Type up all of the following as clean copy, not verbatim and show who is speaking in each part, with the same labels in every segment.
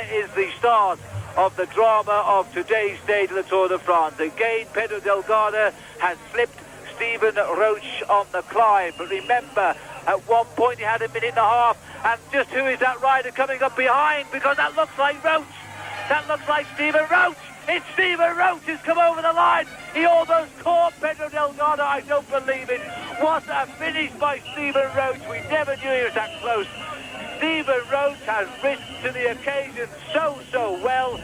Speaker 1: there is the start of the drama of today's stage of the Tour de France. Again, Pedro Delgado has slipped Stephen Roche on the climb. But remember, at one point he had a minute and a half. And just who is that rider coming up behind? Because that looks like Roche. That looks like Stephen Roche. It's Stephen Roche who's come over the line. He almost caught Pedro Delgado. I don't believe it. What a finish by Stephen Roche. We never knew he was that close. Stephen Roche has risen to the occasion so well.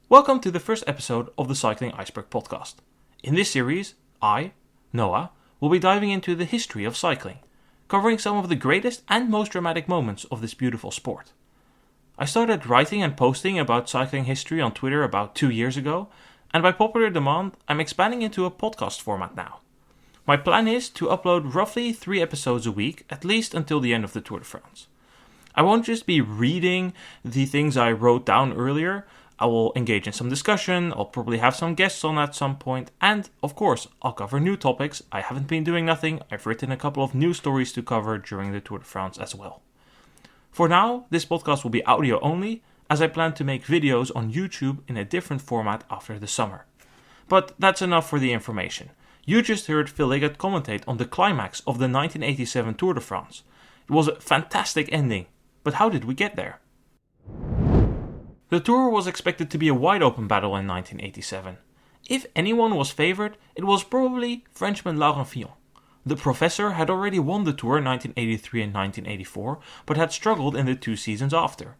Speaker 2: Welcome to the first episode of the Cycling Iceberg podcast. In this series, I, Noah, will be diving into the history of cycling, covering some of the greatest and most dramatic moments of this beautiful sport. I started writing and posting about cycling history on Twitter about 2 years ago, and by popular demand, I'm expanding into a podcast format now. My plan is to upload roughly 3 episodes a week, at least until the end of the Tour de France. I won't just be reading the things I wrote down earlier. I will engage in some discussion, I'll probably have some guests on at some point, and of course, I'll cover new topics. I haven't been doing nothing. I've written a couple of new stories to cover during the Tour de France as well. For now, this podcast will be audio only, as I plan to make videos on YouTube in a different format after the summer. But that's enough for the information. You just heard Phil Liggett commentate on the climax of the 1987 Tour de France. It was a fantastic ending, but how did we get there? The Tour was expected to be a wide open battle in 1987. If anyone was favoured, it was probably Frenchman Laurent Fillon. The Professor had already won the Tour in 1983 and 1984, but had struggled in the 2 seasons after.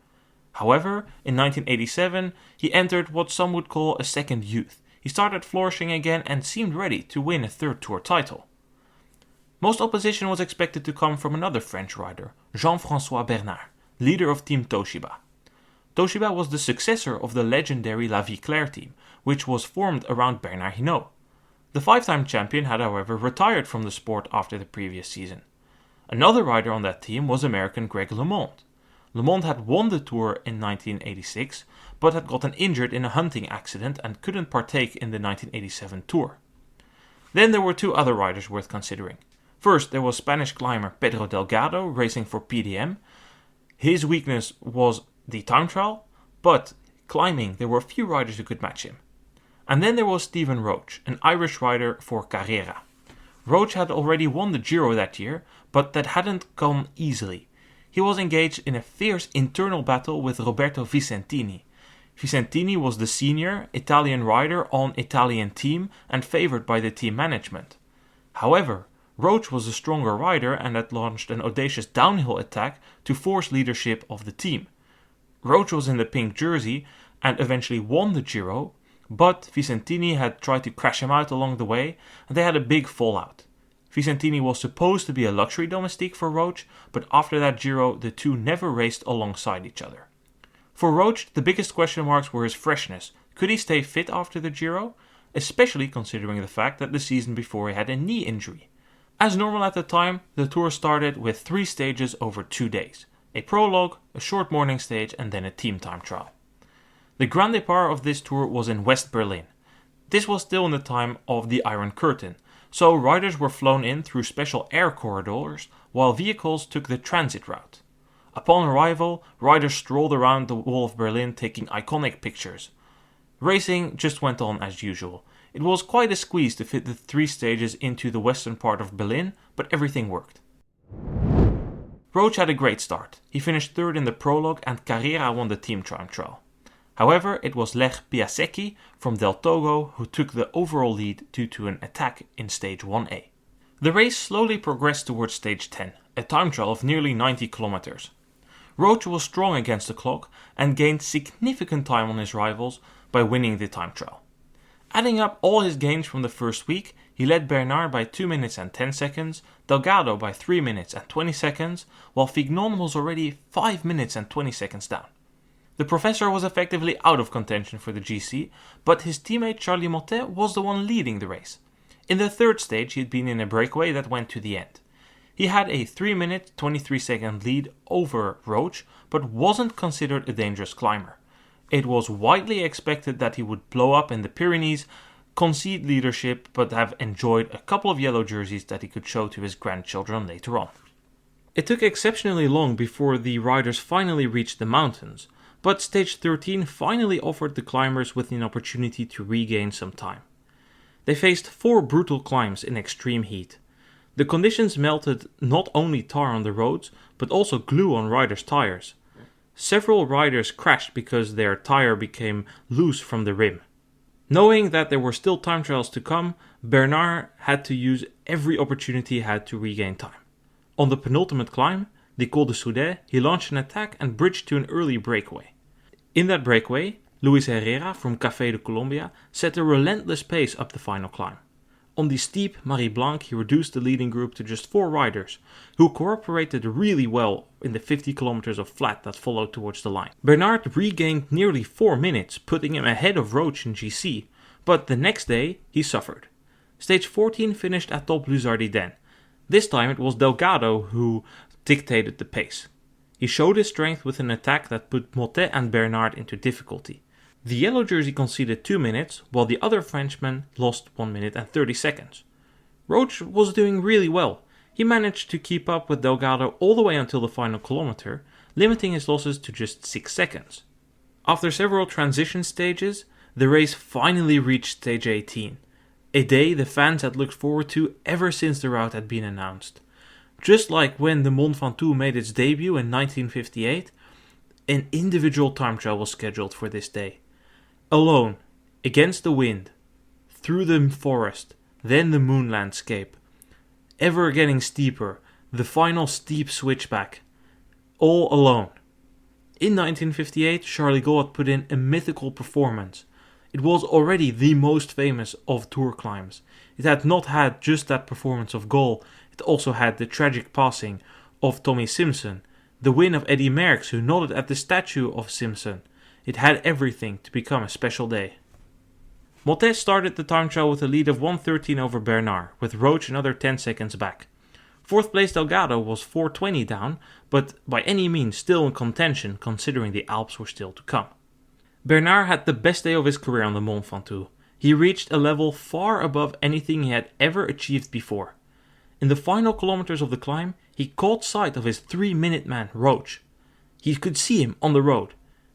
Speaker 2: However, in 1987, he entered what some would call a second youth. He started flourishing again and seemed ready to win a third Tour title. Most opposition was expected to come from another French rider, Jean-François Bernard, leader of Team Toshiba. Toshiba was the successor of the legendary La Vie Claire team, which was formed around Bernard Hinault. The 5-time champion had however retired from the sport after the previous season. Another rider on that team was American Greg LeMond. LeMond had won the Tour in 1986, but had gotten injured in a hunting accident and couldn't partake in the 1987 Tour. Then there were 2 other riders worth considering. First, there was Spanish climber Pedro Delgado racing for PDM. His weakness was the time trial, but climbing there were few riders who could match him. And then there was Stephen Roche, an Irish rider for Carrera. Roche had already won the Giro that year, but that hadn't come easily. He was engaged in a fierce internal battle with Roberto Vicentini. Vicentini was the senior Italian rider on Italian team and favoured by the team management. However, Roche was a stronger rider and had launched an audacious downhill attack to force leadership of the team. Roche was in the pink jersey and eventually won the Giro, but Vicentini had tried to crash him out along the way and they had a big fallout. Vicentini was supposed to be a luxury domestique for Roche, but after that Giro the two never raced alongside each other. For Roche, the biggest question marks were his freshness. Could he stay fit after the Giro? Especially considering the fact that the season before he had a knee injury. As normal at the time, the Tour started with 3 stages over 2 days. A prologue, a short morning stage and then a team time trial. The grand départ of this tour was in West Berlin. This was still in the time of the Iron Curtain, so riders were flown in through special air corridors while vehicles took the transit route. Upon arrival, riders strolled around the wall of Berlin taking iconic pictures. Racing just went on as usual. It was quite a squeeze to fit the 3 stages into the western part of Berlin, but everything worked. Roche had a great start. He finished 3rd in the prologue and Carrera won the team time trial. However, it was Lech Piasecki from Del Togo who took the overall lead due to an attack in stage 1A. The race slowly progressed towards stage 10, a time trial of nearly 90 kilometers. Roche was strong against the clock and gained significant time on his rivals by winning the time trial. Adding up all his gains from the first week, he led Bernard by 2 minutes and 10 seconds, Delgado by 3 minutes and 20 seconds, while Fignon was already 5 minutes and 20 seconds down. The Professor was effectively out of contention for the GC, but his teammate Charlie Mottet was the one leading the race. In the 3rd stage he had been in a breakaway that went to the end. He had a 3-minute 23-second lead over Roche, but wasn't considered a dangerous climber. It was widely expected that he would blow up in the Pyrenees, concede leadership, but have enjoyed a couple of yellow jerseys that he could show to his grandchildren later on. It took exceptionally long before the riders finally reached the mountains, but stage 13 finally offered the climbers with an opportunity to regain some time. They faced 4 brutal climbs in extreme heat. The conditions melted not only tar on the roads, but also glue on riders' tires. Several riders crashed because their tire became loose from the rim. Knowing that there were still time trials to come, Bernard had to use every opportunity he had to regain time. On the penultimate climb, the Col de Soudet, he launched an attack and bridged to an early breakaway. In that breakaway, Luis Herrera from Café de Colombia set a relentless pace up the final climb. On the steep Marie Blanc, he reduced the leading group to just 4 riders, who cooperated really well in the 50 kilometers of flat that followed towards the line. Bernard regained nearly 4 minutes, putting him ahead of Roche in GC, but the next day he suffered. Stage 14 finished atop Les Ardiden. This time it was Delgado who dictated the pace. He showed his strength with an attack that put Mottet and Bernard into difficulty. The yellow jersey conceded 2 minutes, while the other Frenchman lost 1 minute and 30 seconds. Roche was doing really well. He managed to keep up with Delgado all the way until the final kilometer, limiting his losses to just 6 seconds. After several transition stages, the race finally reached stage 18, a day the fans had looked forward to ever since the route had been announced. Just like when the Mont Ventoux made its debut in 1958, an individual time trial was scheduled for this day. Alone, against the wind, through the forest, then the moon landscape, ever getting steeper, the final steep switchback, all alone. In 1958, Charlie Gaulle had put in a mythical performance. It was already the most famous of Tour climbs. It had not had just that performance of Gaulle, it also had the tragic passing of Tommy Simpson, the win of Eddy Merckx who nodded at the statue of Simpson. It had everything to become a special day. Mottet started the time trial with a lead of 1:13 over Bernard, with Roche another 10 seconds back. 4th place Delgado was 4:20 down, but by any means still in contention considering the Alps were still to come. Bernard had the best day of his career on the Mont Ventoux. He reached a level far above anything he had ever achieved before. In the final kilometers of the climb, he caught sight of his 3-minute man Roche. He could see him on the road.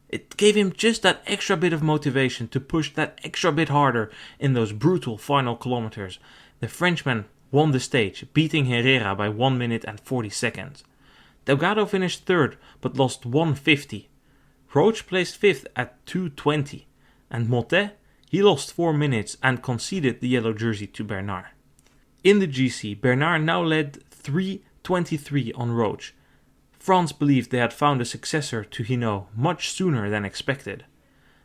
Speaker 2: It gave him just that extra bit of motivation to push that extra bit harder in those brutal final kilometers. The Frenchman won the stage, beating Herrera by 1 minute and 40 seconds. Delgado finished 3rd, but lost 1:50. Roche placed 5th at 2:20. And Mottet, he lost 4 minutes and conceded the yellow jersey to Bernard. In the GC, Bernard now led 3:23 on Roche. France believed they had found a successor to Hinault much sooner than expected.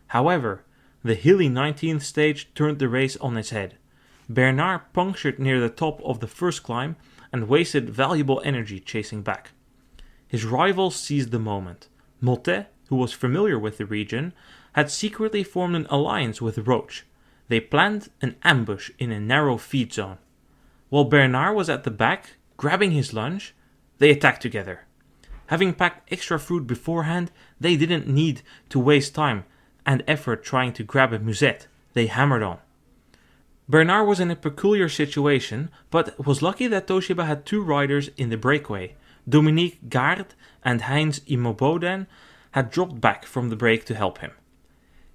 Speaker 2: However, the hilly 19th stage turned the race on its head. Bernard punctured near the top of the first climb and wasted valuable energy chasing back. His rivals seized the moment. Mottet, who was familiar with the region, had secretly formed an alliance with Roche. They planned an ambush in a narrow feed zone. While Bernard was at the back, grabbing his lunch, they attacked together. Having packed extra food beforehand, they didn't need to waste time and effort trying to grab a musette. They hammered on. Bernard was in a peculiar situation, but was lucky that Toshiba had 2 riders in the breakaway. Dominique Gaard and Heinz Imboden had dropped back from the break to help him.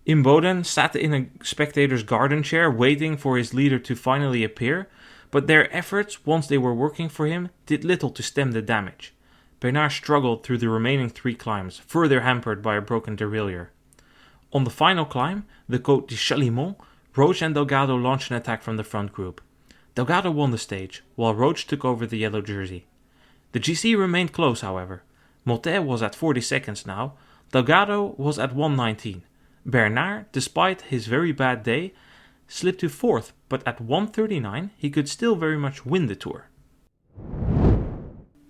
Speaker 2: Imboden sat in a spectator's garden chair waiting for his leader to finally appear, but their efforts, once they were working for him, did little to stem the damage. Bernard struggled through the remaining 3 climbs, further hampered by a broken derailleur. On the final climb, the Côte de Chalimont, Roche and Delgado launched an attack from the front group. Delgado won the stage, while Roche took over the yellow jersey. The GC remained close, however. Mottet was at 40 seconds now, Delgado was at 1:19. Bernard, despite his very bad day, slipped to 4th, but at 1:39 he could still very much win the Tour.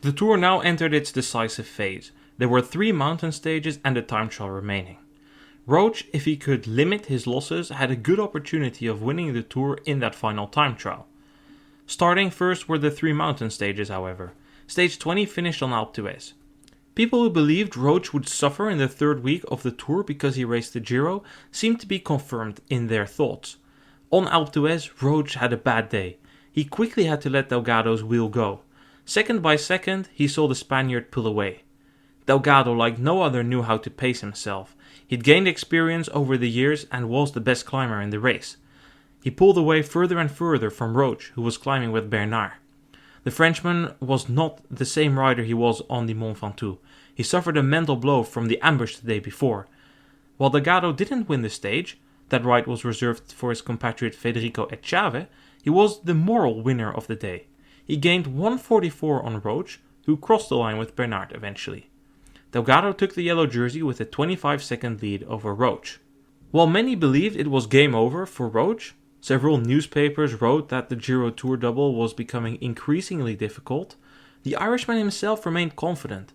Speaker 2: The Tour now entered its decisive phase. There were 3 mountain stages and a time trial remaining. Roche, if he could limit his losses, had a good opportunity of winning the Tour in that final time trial. Starting first were the 3 mountain stages, however. Stage 20 finished on Alpe d'Huez. People who believed Roche would suffer in the 3rd week of the Tour because he raced the Giro seemed to be confirmed in their thoughts. On Alpe d'Huez, Roche had a bad day. He quickly had to let Delgado's wheel go. Second by second, he saw the Spaniard pull away. Delgado, like no other, knew how to pace himself. He'd gained experience over the years and was the best climber in the race. He pulled away further and further from Roche, who was climbing with Bernard. The Frenchman was not the same rider he was on the Mont Ventoux. He suffered a mental blow from the ambush the day before. While Delgado didn't win the stage, that right was reserved for his compatriot Federico Echave, he was the moral winner of the day. He gained 1:44 on Roche, who crossed the line with Bernard eventually. Delgado took the yellow jersey with a 25-second lead over Roche. While many believed it was game over for Roche, several newspapers wrote that the Giro Tour double was becoming increasingly difficult, the Irishman himself remained confident.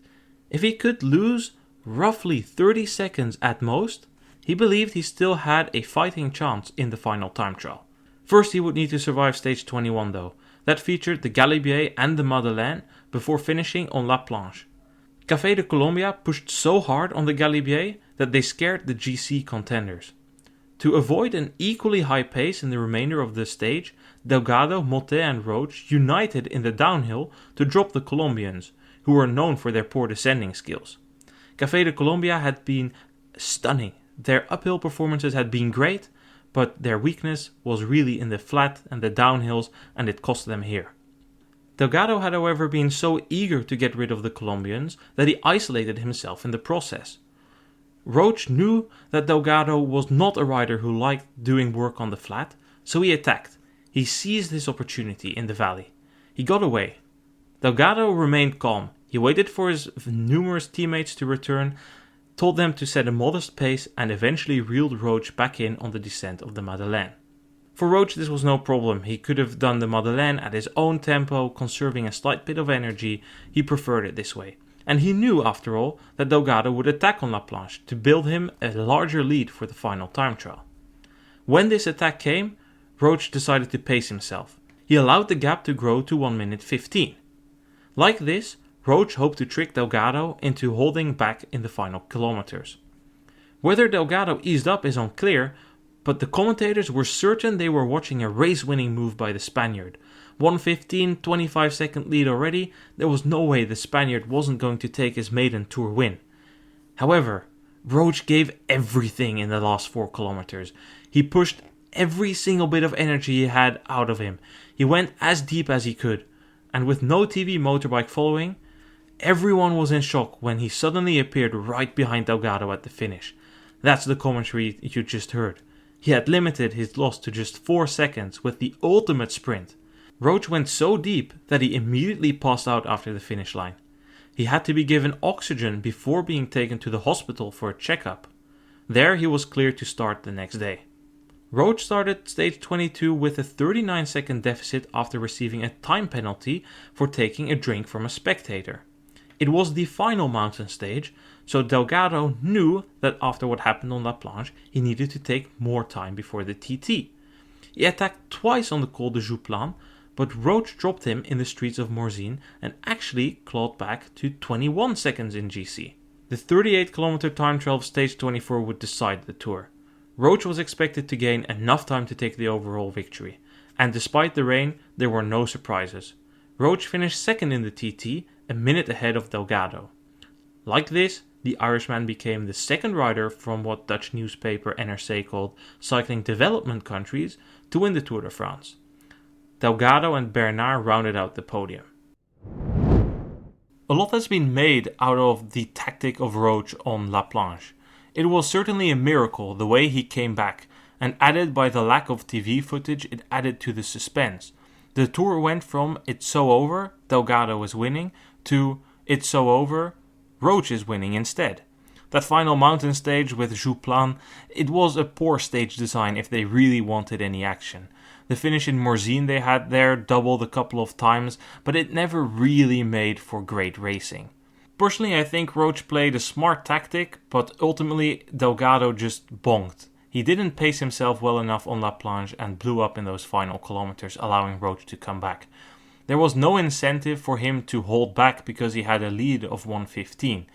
Speaker 2: If he could lose roughly 30 seconds at most, he believed he still had a fighting chance in the final time trial. First, he would need to survive stage 21 though. That featured the Galibier and the Madeleine before finishing on La Plagne. Café de Colombia pushed so hard on the Galibier that they scared the GC contenders. To avoid an equally high pace in the remainder of the stage, Delgado, Motet and Roche united in the downhill to drop the Colombians, who were known for their poor descending skills. Café de Colombia had been stunning. Their uphill performances had been great, but their weakness was really in the flat and the downhills, and it cost them here. Delgado had however been so eager to get rid of the Colombians that he isolated himself in the process. Roche knew that Delgado was not a rider who liked doing work on the flat, so he attacked. He seized his opportunity in the valley. He got away. Delgado remained calm. He waited for his numerous teammates to return, told them to set a modest pace, and eventually reeled Roche back in on the descent of the Madeleine. For Roche this was no problem. He could have done the Madeleine at his own tempo, conserving a slight bit of energy. He preferred it this way. And he knew, after all, that Delgado would attack on La Planche to build him a larger lead for the final time trial. When this attack came, Roche decided to pace himself. He allowed the gap to grow to 1 minute 15. Like this, Roche hoped to trick Delgado into holding back in the final kilometers. Whether Delgado eased up is unclear, but the commentators were certain they were watching a race-winning move by the Spaniard. 1:15, 25-second lead already, there was no way the Spaniard wasn't going to take his maiden Tour win. However, Roche gave everything in the last 4 kilometers. He pushed every single bit of energy he had out of him. He went as deep as he could, and with no TV motorbike following, everyone was in shock when he suddenly appeared right behind Delgado at the finish. That's the commentary you just heard. He had limited his loss to just 4 seconds with the ultimate sprint. Roche went so deep that he immediately passed out after the finish line. He had to be given oxygen before being taken to the hospital for a checkup. There he was cleared to start the next day. Roche started stage 22 with a 39-second deficit after receiving a time penalty for taking a drink from a spectator. It was the final mountain stage, so Delgado knew that after what happened on La Planche, he needed to take more time before the TT. He attacked twice on the Col de Jouplan, but Roche dropped him in the streets of Morzine and actually clawed back to 21 seconds in GC. The 38-kilometer time trial of stage 24 would decide the Tour. Roche was expected to gain enough time to take the overall victory, and despite the rain, there were no surprises. Roche finished second in the TT, a minute ahead of Delgado. Like this, the Irishman became the second rider from what Dutch newspaper NRC called cycling development countries to win the Tour de France. Delgado and Bernard rounded out the podium. A lot has been made out of the tactic of Roche on La Planche. It was certainly a miracle the way he came back, and added by the lack of TV footage, it added to the suspense. The Tour went from "it's so over, Delgado is winning" to "it's so over, Roche is winning" instead. That final mountain stage with Jouplan, it was a poor stage design if they really wanted any action. The finish in Morzine they had there doubled a couple of times, but it never really made for great racing. Personally, I think Roche played a smart tactic, but ultimately Delgado just bonked. He didn't pace himself well enough on La Planche and blew up in those final kilometers, allowing Roche to come back. There was no incentive for him to hold back because he had a lead of 1:15.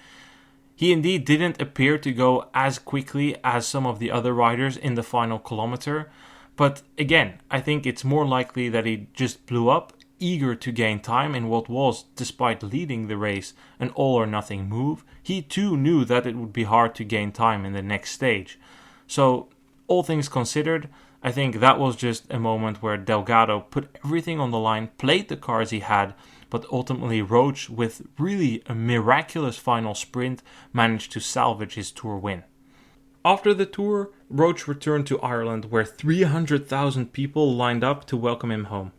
Speaker 2: He indeed didn't appear to go as quickly as some of the other riders in the final kilometer, but again, I think it's more likely that he just blew up, eager to gain time in what was, despite leading the race, an all-or-nothing move, he too knew that it would be hard to gain time in the next stage. So, all things considered, I think that was just a moment where Delgado put everything on the line, played the cards he had, but ultimately Roche, with really a miraculous final sprint, managed to salvage his Tour win. After the Tour, Roche returned to Ireland where 300,000 people lined up to welcome him home.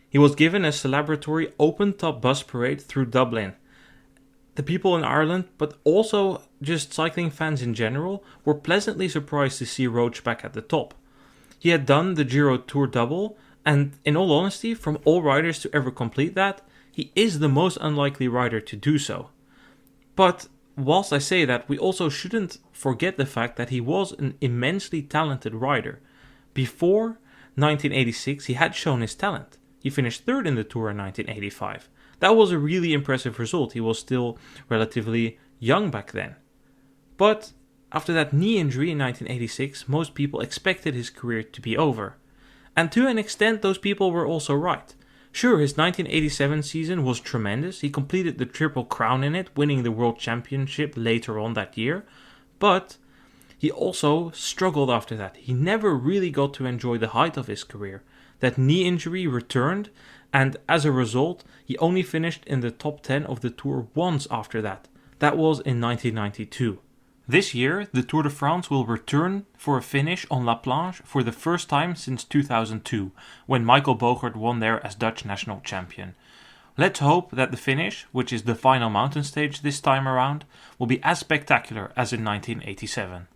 Speaker 2: He was given a celebratory open-top bus parade through Dublin. The people in Ireland, but also just cycling fans in general, were pleasantly surprised to see Roche back at the top. He had done the Giro Tour double, and in all honesty, from all riders to ever complete that, he is the most unlikely rider to do so. But whilst I say that, we also shouldn't forget the fact that he was an immensely talented rider. Before 1986, he had shown his talent. He finished third in the Tour in 1985. That was a really impressive result. He was still relatively young back then. But after that knee injury in 1986, most people expected his career to be over. And to an extent, those people were also right. Sure, his 1987 season was tremendous. He completed the Triple Crown in it, winning the World Championship later on that year. But he also struggled after that. He never really got to enjoy the height of his career. That knee injury returned, and as a result, he only finished in the top 10 of the Tour once after that. That was in 1992. This year, the Tour de France will return for a finish on La Plagne for the first time since 2002, when Michael Bogert won there as Dutch national champion. Let's hope that the finish, which is the final mountain stage this time around, will be as spectacular as in 1987.